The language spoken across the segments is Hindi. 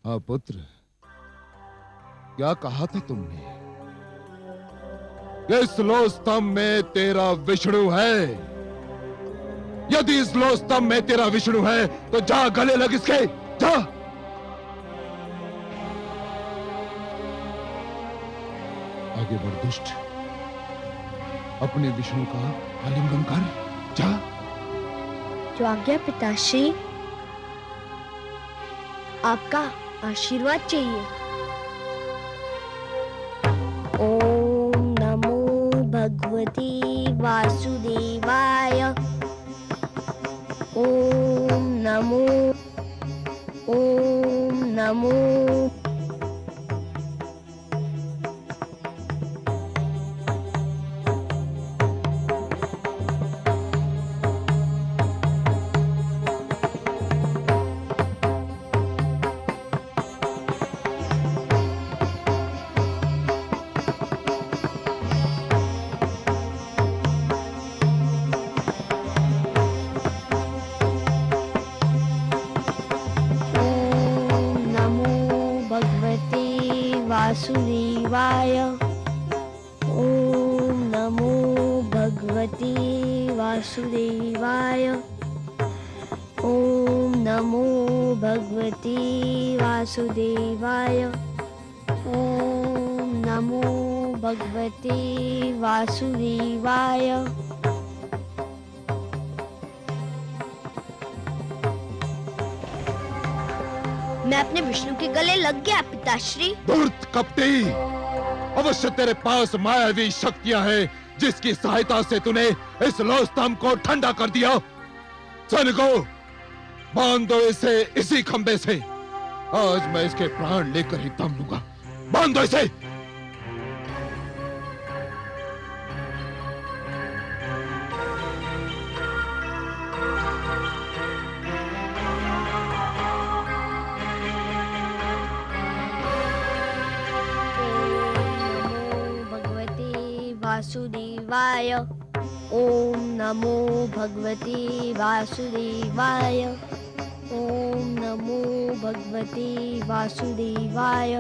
हाँ पुत्र, क्या कहा था तुमने? इस लो स्तंभ में तेरा विष्णु है। यदि इस लो स्तंभ में तेरा विष्णु है तो जा गले लग इसके, जा। आगे बढ़ दुष्ट, अपने विष्णु का आलिंगन कर, जा। जो आज्ञा पिताश्री, आपका आशीर्वाद चाहिए। ओम नमो भगवते वासुदेवाय। ओम नमो, ओम नमो। वासुदेवाय। ओम नमो भगवते वासुदेवाय। ओम नमो भगवते वासुदेवाय। ओम नमो भगवते वासुदेवाय। मैं अपने विष्णु के गले लग गया पिताश्री। धूर्त कपटी, अवश्य तेरे पास मायावी शक्तियां हैं जिसकी सहायता से तूने इस लो स्तंभ को ठंडा कर दिया। सैनिकों, बांध दो इसे इसी खंबे से। आज मैं इसके प्राण लेकर ही दम लूंगा। बांध दो इसे। वासुदेवाय। ओम नमो भगवते वासुदेवाय। ओम नमो भगवते वासुदेवाय।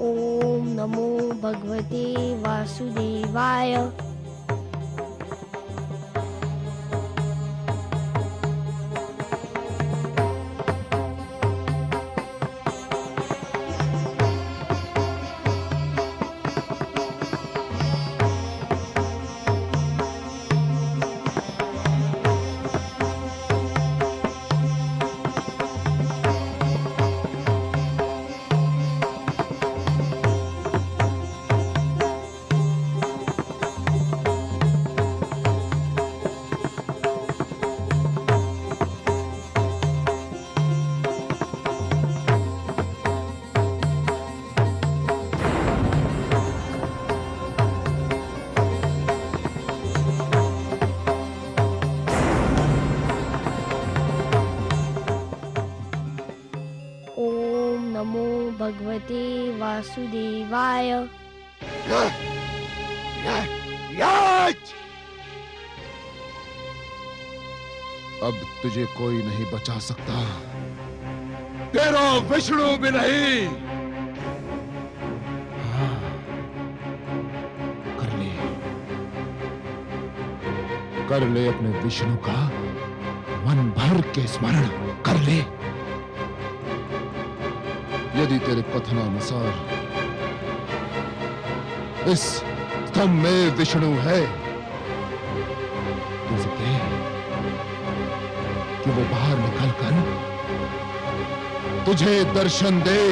ओम नमो भगवते वासुदेवाय। नमो भगवते वासुदेवाय। अब तुझे कोई नहीं बचा सकता, तेरा विष्णु भी नहीं। हाँ, कर ले अपने विष्णु का मन भर के स्मरण कर ले। यदि तेरे कथनानुसार इस स्तंभ में विष्णु है तो उसे कह कि वो बाहर निकलकर तुझे दर्शन दे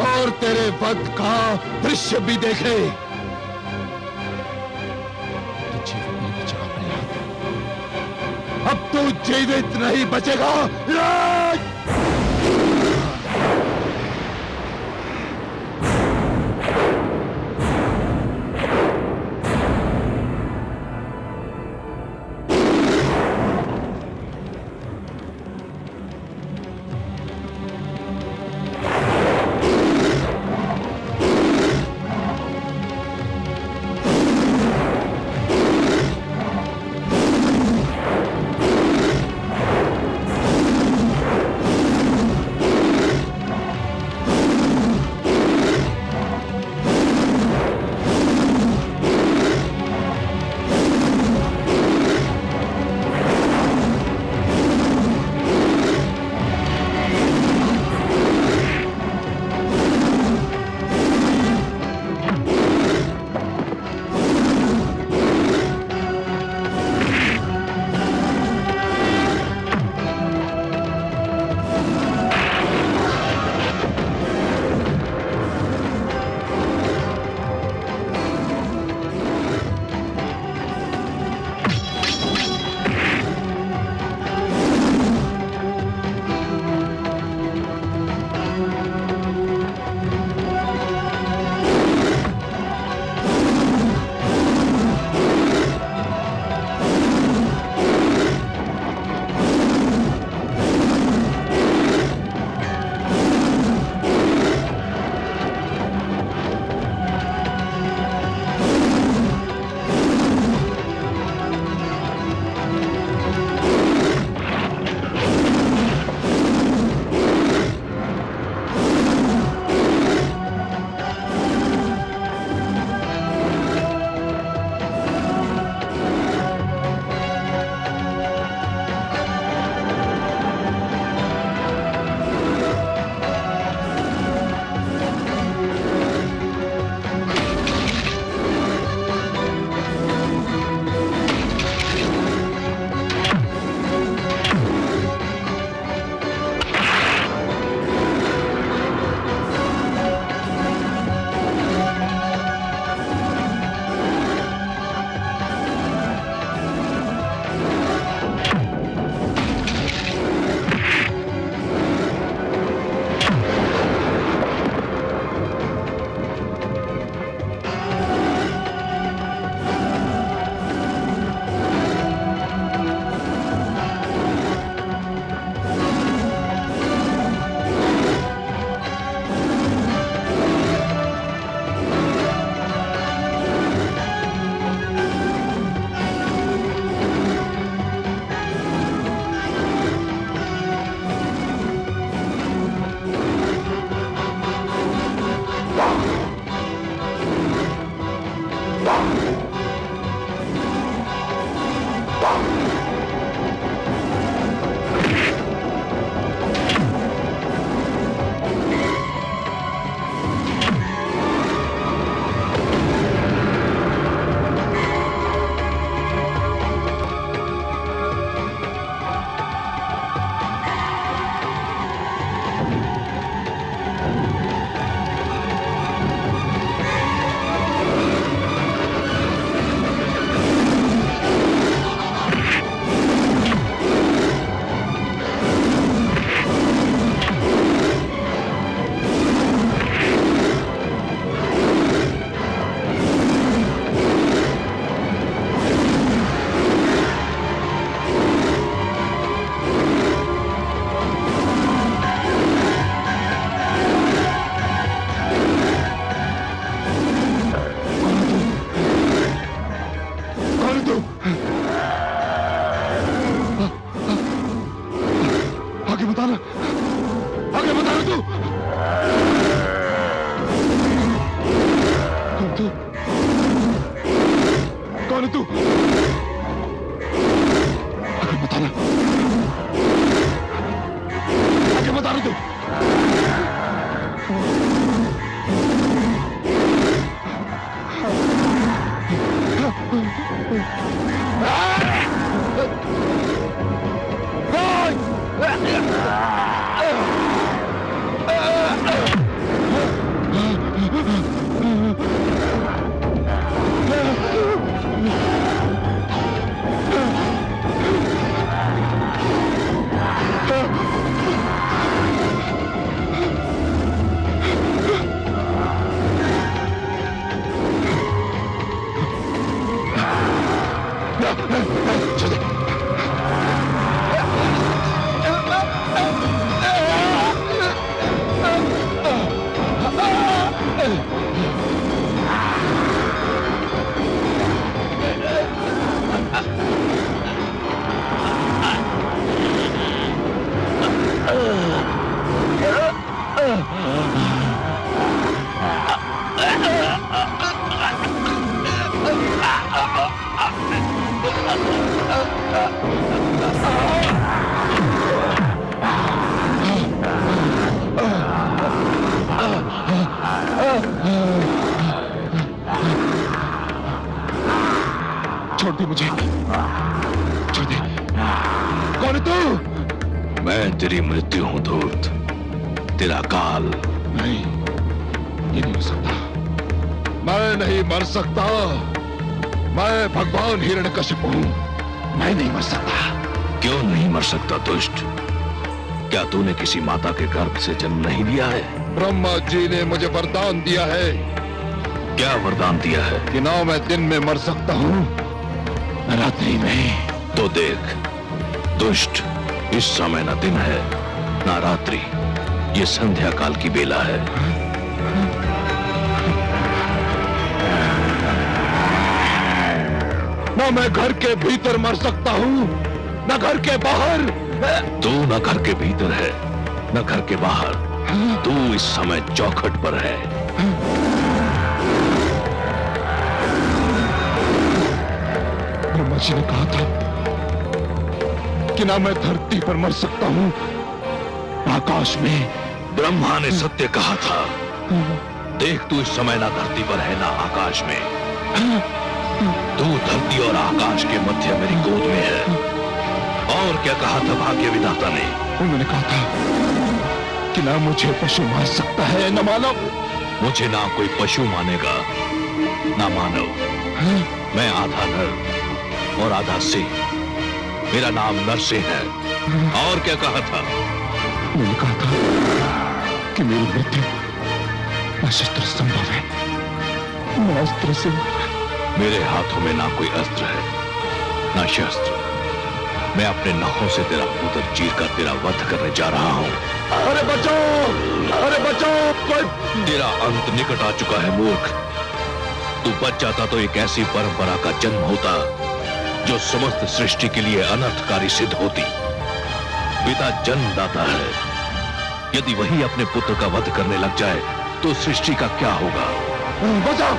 और तेरे वध का दृश्य भी देखे। तो जीवित नहीं बचेगा प्रयाग, अब तू जीवित नहीं बचेगा। उतारो तू। छोड़ दे मुझे, छोड़ दे। कौन है तू? मैं तेरी मृत्यु हूं धूर्त, तेरा काल। नहीं, ये नहीं हो सकता। मैं नहीं मर सकता। मैं भगवान हिरण्यकशिपु हूं। मैं नहीं मर सकता। क्यों नहीं मर सकता दुष्ट? क्या तूने किसी माता के गर्भ से जन्म नहीं लिया है? ब्रह्मा जी ने मुझे वरदान दिया है। क्या वरदान दिया है? कि ना मैं दिन में मर सकता हूं, न रात्रि में। तो देख दुष्ट, इस समय न दिन है ना रात्रि, ये संध्या काल की बेला है। ना मैं घर के भीतर मर सकता हूं, न घर के बाहर। तू न घर के भीतर है न घर के बाहर, तू इस समय चौखट पर है। ब्रह्मा जी ने कहा था कि ना मैं धरती पर मर सकता हूं, आकाश में। ब्रह्मा ने सत्य कहा था। देख तू इस समय ना धरती पर है ना आकाश में, तू धरती और आकाश के मध्य मेरी गोद में है। और क्या कहा था भाग्य विधाता ने? उन्होंने कहा था कि ना मुझे पशु मार सकता है न मानव। मुझे ना कोई पशु मानेगा ना मानव। मैं आधा नर और आधा सिंह, मेरा नाम नरसिंह है। और क्या कहा था? उन्होंने कहा था कि मेरी मृत्यु न शस्त्र संभव है न अस्त्र से। मेरे हाथों में ना कोई अस्त्र है ना शस्त्र। मैं अपने नखों से तेरा उदर चीर कर तेरा वध करने जा रहा हूं। अरे बचाओ, अरे बचाओ, कोई। तेरा अंत निकट आ चुका है मूर्ख। तू बच जाता तो एक ऐसी परंपरा का जन्म होता जो समस्त सृष्टि के लिए अनर्थकारी सिद्ध होती। पिता जन्मदाता है, यदि वही अपने पुत्र का वध करने लग जाए तो सृष्टि का क्या होगा? बचाओ।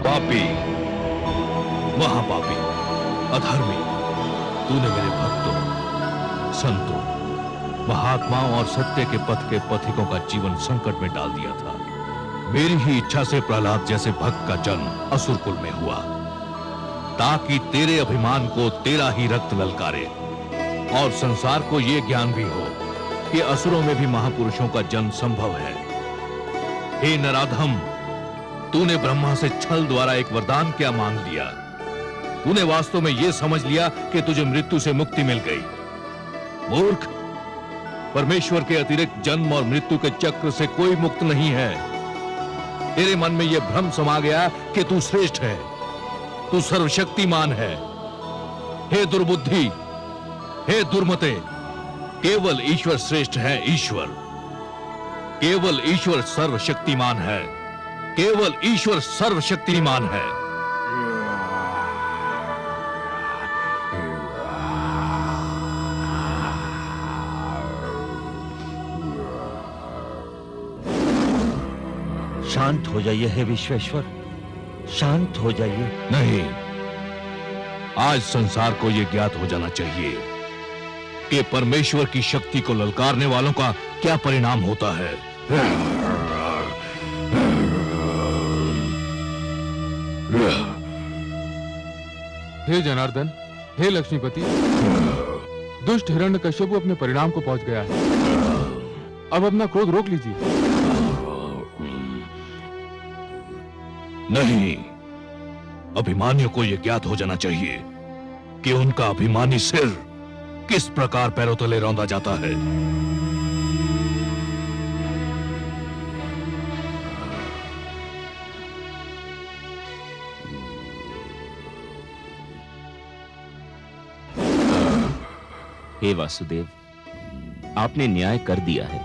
पापी, महापापी, अधर्मी, तूने मेरे भक्तों, संतों, महात्माओं और सत्य के पथ के पथिकों का जीवन संकट में डाल दिया था। मेरी ही इच्छा से प्रहलाद जैसे भक्त का जन्म असुर कुल में हुआ, ताकि तेरे अभिमान को तेरा ही रक्त ललकारे और संसार को यह ज्ञान भी हो कि असुरों में भी महापुरुषों का जन्म संभव है। हे नराधम, तूने ब्रह्मा से छल द्वारा एक वरदान क्या मांग लिया तूने वास्तव में यह समझ लिया कि तुझे मृत्यु से मुक्ति मिल गई। मूर्ख, परमेश्वर के अतिरिक्त जन्म और मृत्यु के चक्र से कोई मुक्त नहीं है। तेरे मन में यह भ्रम समा गया कि तू श्रेष्ठ है, तू सर्वशक्तिमान है। हे दुर्बुद्धि, हे दुर्मते, केवल ईश्वर श्रेष्ठ है। ईश्वर, केवल ईश्वर सर्वशक्तिमान है, केवल ईश्वर सर्वशक्तिमान है। शांत हो जाइए हे विश्वेश्वर, शांत हो जाइए। नहीं, आज संसार को यह ज्ञात हो जाना चाहिए कि परमेश्वर की शक्ति को ललकारने वालों का क्या परिणाम होता है। हे जनार्दन, हे लक्ष्मीपति, दुष्ट हिरण्यकश्यप अपने परिणाम को पहुंच गया है। अब अपना क्रोध रोक लीजिए। नहीं, अभिमानियों को यह ज्ञात हो जाना चाहिए कि उनका अभिमानी सिर किस प्रकार पैरों तले रौंदा जाता है। हे वासुदेव, आपने न्याय कर दिया है।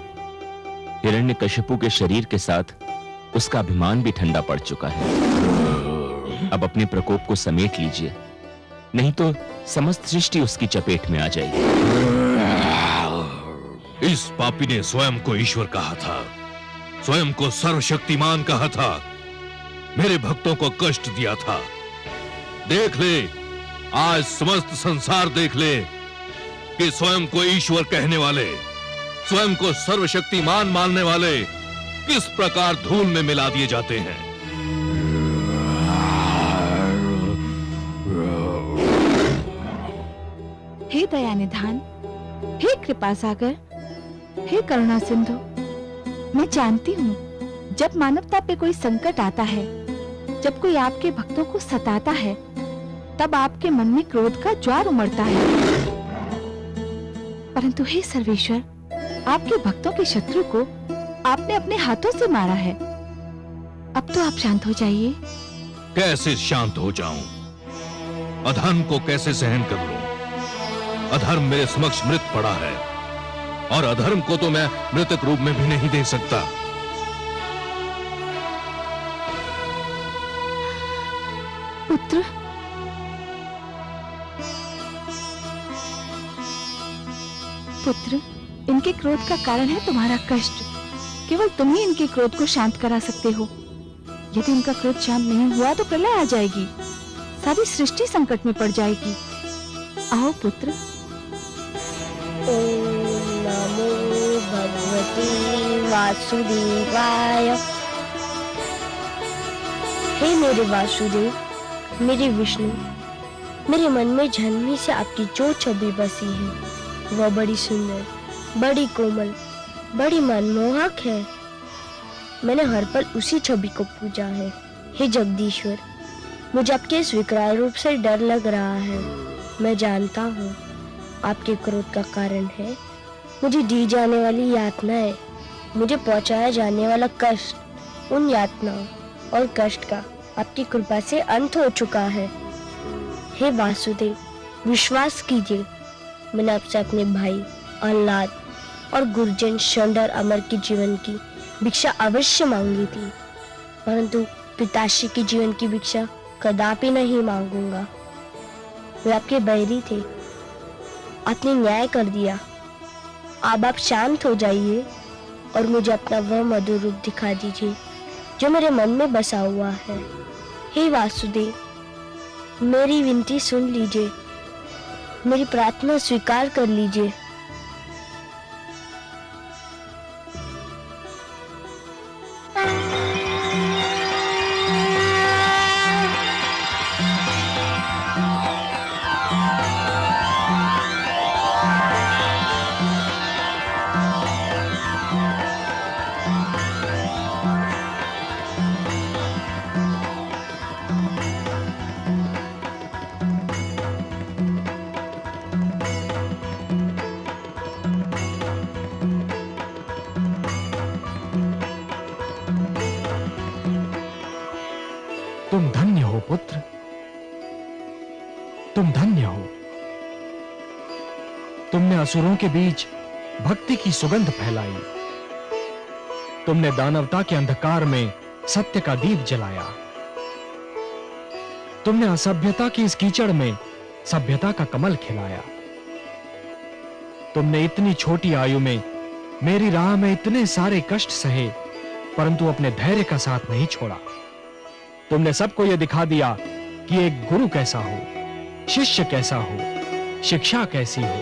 हिरण्यकशिपु के शरीर के साथ उसका अभिमान भी ठंडा पड़ चुका है। अब अपने प्रकोप को समेट लीजिए, नहीं तो समस्त सृष्टि उसकी चपेट में आ जाएगी। इस पापी ने स्वयं को ईश्वर कहा था, स्वयं को सर्वशक्तिमान कहा था, मेरे भक्तों को कष्ट दिया था। देख ले, आज समस्त संसार देख ले कि स्वयं को ईश्वर कहने वाले, स्वयं को सर्वशक्तिमान मानने वाले किस प्रकार धूल में मिला दिए जाते हैं। हे दया निधान, हे कृपा सागर, हे करुणा सिंधु, मैं जानती हूँ जब मानवता पे कोई संकट आता है, जब कोई आपके भक्तों को सताता है, तब आपके मन में क्रोध का ज्वार उमड़ता है। परंतु हे सर्वेश्वर, आपके भक्तों के शत्रु को आपने अपने हाथों से मारा है। अब तो आप शांत हो जाइए। कैसे शांत हो जाऊं? अधर्म को कैसे सहन कर लूं? अधर्म मेरे समक्ष मृत पड़ा है और अधर्म को तो मैं मृतक रूप में भी नहीं दे सकता। पुत्र, पुत्र, इनके क्रोध का कारण है तुम्हारा कष्ट। केवल तुम ही इनके क्रोध को शांत करा सकते हो। यदि इनका क्रोध शांत नहीं हुआ तो प्रलय आ जाएगी, सारी सृष्टि संकट में पड़ जाएगी। आओ पुत्र। ओम नमो भगवते वासुदेवाय। हे मेरे वासुदेव, मेरे विष्णु, मेरे मन में जन्मी से आपकी जो छवि बसी है वह बड़ी सुंदर, बड़ी कोमल, बड़ी मनमोहक है। मैंने हर पल उसी छवि को पूजा है। हे जगदीश्वर, मुझे आपके इस विकराल रूप से डर लग रहा है। मैं जानता हूँ आपके क्रोध का कारण है मुझे दी जाने वाली यातनाएं, मुझे पहुँचाया जाने वाला कष्ट। उन यातनाओं और कष्ट का आपकी कृपा से अंत हो चुका है। हे वासुदेव, विश्वास कीजिए, मैंने आपसे अपने भाई अल्लाद और गुरुजन शंडर अमर के जीवन की भिक्षा अवश्य मांगी थी, परंतु पिताश्री के जीवन की भिक्षा कदापि नहीं मांगूंगा। वे आपके बैरी थे, आपने न्याय कर दिया। अब आप शांत हो जाइए और मुझे अपना वह मधुर रूप दिखा दीजिए जो मेरे मन में बसा हुआ है। हे वासुदेव, मेरी विनती सुन लीजिए, मेरी प्रार्थना स्वीकार कर लीजिए। तुम धन्य हो। तुमने असुरों के बीच भक्ति की सुगंध फैलाई। तुमने दानवता के अंधकार में सत्य का दीप जलाया। तुमने असभ्यता की इस कीचड़ में सभ्यता का कमल खिलाया। तुमने इतनी छोटी आयु में मेरी राह में इतने सारे कष्ट सहे, परंतु अपने धैर्य का साथ नहीं छोड़ा। तुमने सबको यह दिखा दिया कि एक गुरु कैसा हो, शिष्य कैसा हो, शिक्षा कैसी हो।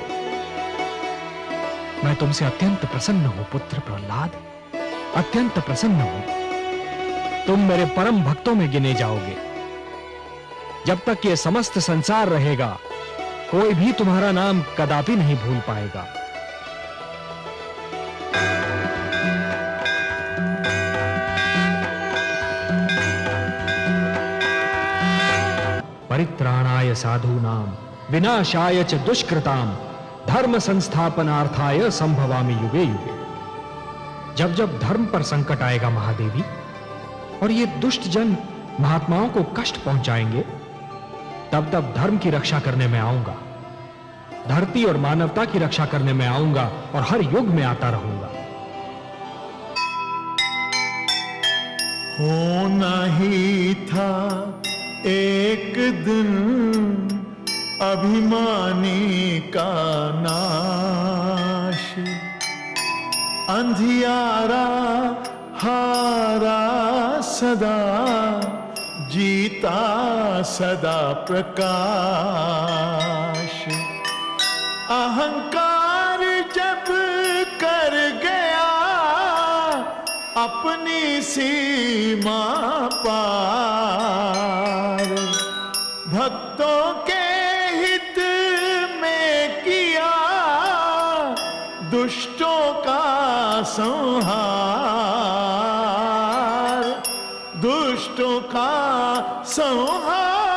मैं तुमसे अत्यंत प्रसन्न हूं पुत्र प्रहलाद, अत्यंत प्रसन्न हूं। तुम मेरे परम भक्तों में गिने जाओगे। जब तक ये समस्त संसार रहेगा, कोई भी तुम्हारा नाम कदापि नहीं भूल पाएगा। परित्राणाय साधूनां विनाशाय च दुष्कृतां धर्म संस्थापनार्थाय संभवामि युगे युगे। जब जब धर्म पर संकट आएगा महादेवी, और ये दुष्ट जन महात्माओं को कष्ट पहुंचाएंगे, तब तब धर्म की रक्षा करने में आऊंगा, धरती और मानवता की रक्षा करने में आऊंगा और हर युग में आता रहूंगा। होना ही था एक दिन अभिमानी का नाश, अंधियारा हारा सदा, जीता सदा प्रकाश। अहंकार जब कर गया अपनी सीमा पार, भक्तों के हित में किया दुष्टों का संहार, दुष्टों का संहार।